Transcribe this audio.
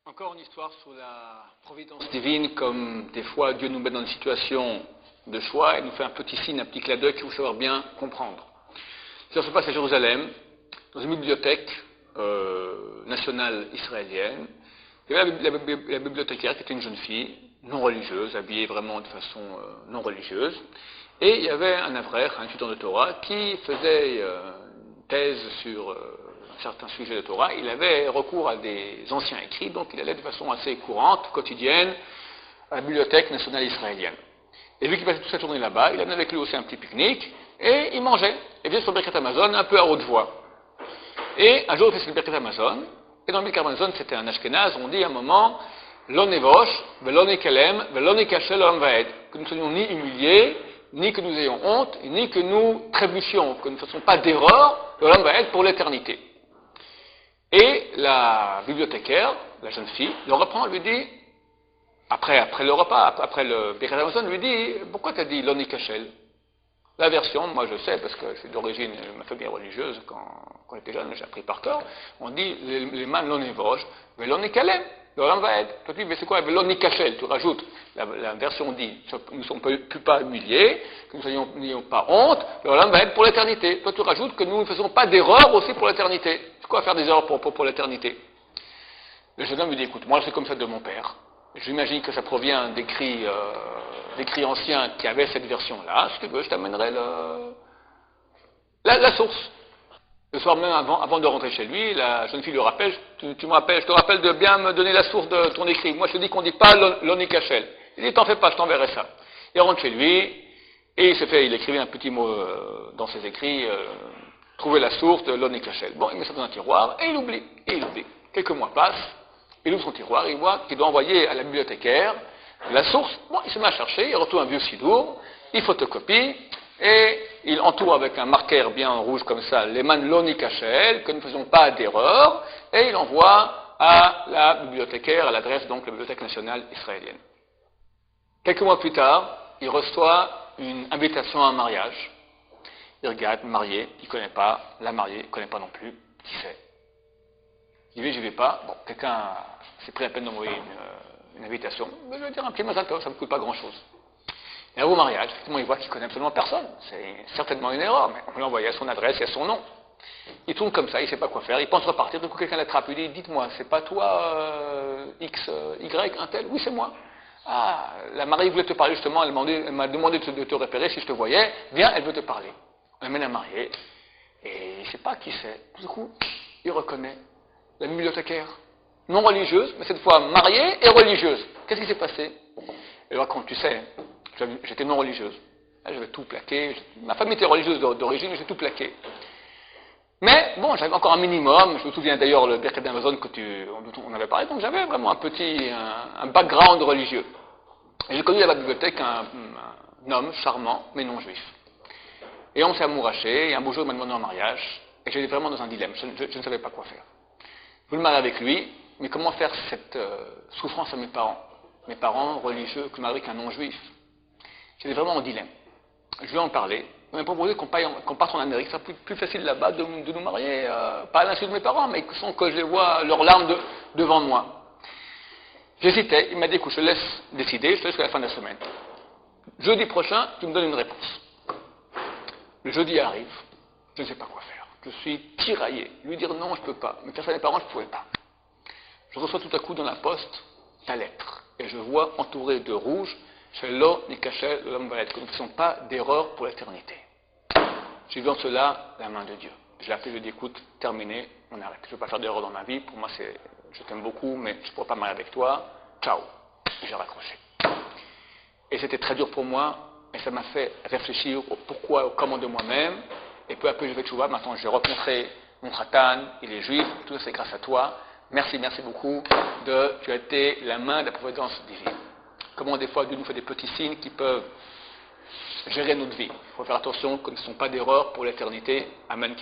Encore une histoire sur la providence divine, comme des fois Dieu nous met dans une situation de choix et nous fait un petit signe, un petit clin d'œil qu'il faut savoir bien comprendre. Ça se passe à Jérusalem, dans une bibliothèque nationale israélienne. Il y avait la bibliothécaire qui était une jeune fille, non religieuse, habillée vraiment de façon non religieuse. Et il y avait un avraire, un étudiant de Torah, qui faisait une thèse sur certains sujets de Torah. Il avait recours à des anciens écrits, donc il allait de façon assez courante, quotidienne, à la bibliothèque nationale israélienne. Et vu qu'il passait toute sa journée là-bas, il amenait avec lui aussi un petit pique-nique, et il mangeait. Il faisait sur Birkat Hamazon un peu à haute voix. Et un jour, il fait sur Birkat Hamazon, et dans le Birkat Hamazon, c'était un Ashkenaz, on dit à un moment, Lo nevosh, velo nekalem, velo nekashel olam vaed, que nous ne soyons ni humiliés, ni que nous ayons honte, ni que nous trébuchions, que nous ne fassions pas d'erreur, l'olam vaed pour l'éternité. Et la bibliothécaire, la jeune fille, le reprend, lui dit, après le repas, après le Birkat Hamazon, lui dit, pourquoi tu as dit Lo nekashel? La version, moi je sais, parce que je suis d'origine, ma famille est religieuse, quand j'étais jeune, j'ai appris par cœur, on dit les mains l'on évoche, mais l'on est calem, l'on va être. Toi tu dis, mais c'est quoi, l'on est cachel, tu rajoutes, la version dit, nous ne sommes plus pas humiliés, que nous n'ayons pas honte, l'on va être pour l'éternité. Toi tu rajoutes que nous ne faisons pas d'erreurs aussi pour l'éternité. C'est quoi faire des erreurs pour l'éternité? Le jeune homme lui dit, écoute, moi je suis comme ça de mon père. J'imagine que ça provient d'écrits anciens qui avaient cette version-là. Si tu veux, je t'amènerai la source. Le soir même, avant de rentrer chez lui, la jeune fille lui rappelle, je te rappelle de bien me donner la source de ton écrit. Moi, je te dis qu'on ne dit pas l'onikachel. Il dit, t'en fais pas, je t'enverrai ça. Il rentre chez lui, et il écrivait un petit mot dans ses écrits, trouver la source de l'onikachel. Bon, il met ça dans un tiroir, et il oublie. Quelques mois passent. Il ouvre son tiroir, il voit qu'il doit envoyer à la bibliothécaire la source. Bon, il se met à chercher, il retrouve un vieux sidour, il photocopie, et il entoure avec un marqueur bien en rouge comme ça, les man loni kachel, que nous ne faisons pas d'erreur, et il envoie à la bibliothécaire, à l'adresse donc de la Bibliothèque nationale israélienne. Quelques mois plus tard, il reçoit une invitation à un mariage. Il regarde, marié, il ne connaît pas, la mariée, il ne connaît pas non plus, qui c'est? Il dit, j'y vais pas. Bon, quelqu'un s'est pris la peine d'envoyer une invitation. Mais je vais dire un petit mazal tov, ça ne me coûte pas grand-chose. Et au mariage, effectivement, il voit qu'il connaît absolument personne. C'est certainement une erreur, mais on lui a envoyé à son adresse et à son nom. Il tourne comme ça, il ne sait pas quoi faire. Il pense repartir, du coup quelqu'un l'attrape. Il dit, dites-moi, c'est pas toi, X, Y, un tel? Oui, c'est moi. Ah, la mariée voulait te parler justement, elle m'a demandé de te repérer si je te voyais. Viens, elle veut te parler. On amène la mariée, et il ne sait pas qui c'est. Du coup, il reconnaît la bibliothécaire, non religieuse, mais cette fois mariée et religieuse. Qu'est-ce qui s'est passé? Elle raconte, tu sais, j'étais non religieuse. J'avais tout plaqué. Ma famille était religieuse d'origine, mais j'ai tout plaqué. Mais bon, j'avais encore un minimum. Je me souviens d'ailleurs le Birkat Hamazon dont on avait parlé, donc j'avais vraiment un background religieux. Et j'ai connu à la bibliothèque un homme charmant, mais non juif. Et on s'est amouraché, et un beau jour il m'a demandé en mariage, et j'étais vraiment dans un dilemme. Je ne savais pas quoi faire. Je voulais me marier avec lui, mais comment faire cette souffrance à mes parents? Mes parents religieux, que je me marie avec un non-juif. J'étais vraiment en dilemme. Je lui ai en parlé. Il m'a proposé qu'on parte en Amérique. Ça serait plus facile là-bas de nous marier, pas à l'insu de mes parents, mais sans que je les vois leurs larmes devant moi. J'hésitais. Il m'a dit, écoute, je te laisse décider, je te laisse jusqu'à la fin de la semaine. Jeudi prochain, tu me donnes une réponse. Le jeudi arrive. Je ne sais pas quoi faire. Je suis tiraillé. Lui dire non, je ne peux pas. Mais faire ça à mes parents, je ne pouvais pas. Je reçois tout à coup dans la poste ta lettre. Et je vois entouré de rouge, Shelo Nikachel l'homme va être, que nous ne faisons pas d'erreur pour l'éternité. J'ai vu en cela la main de Dieu. Je l'ai appelé, je lui ai dit, écoute, terminé, on arrête. Je ne veux pas faire d'erreur dans ma vie. Pour moi, je t'aime beaucoup, mais je ne pourrais pas me marier avec toi. Ciao. J'ai raccroché. Et c'était très dur pour moi, et ça m'a fait réfléchir au pourquoi, au comment de moi-même. Et peu à peu, je vais tchouva. Maintenant, j'ai rencontré mon khatan, il est juif, tout ça c'est grâce à toi. Merci beaucoup tu as été la main de la providence divine. Comment des fois Dieu nous fait des petits signes qui peuvent gérer notre vie. Il faut faire attention que ce ne sont pas d'erreurs pour l'éternité. Amen.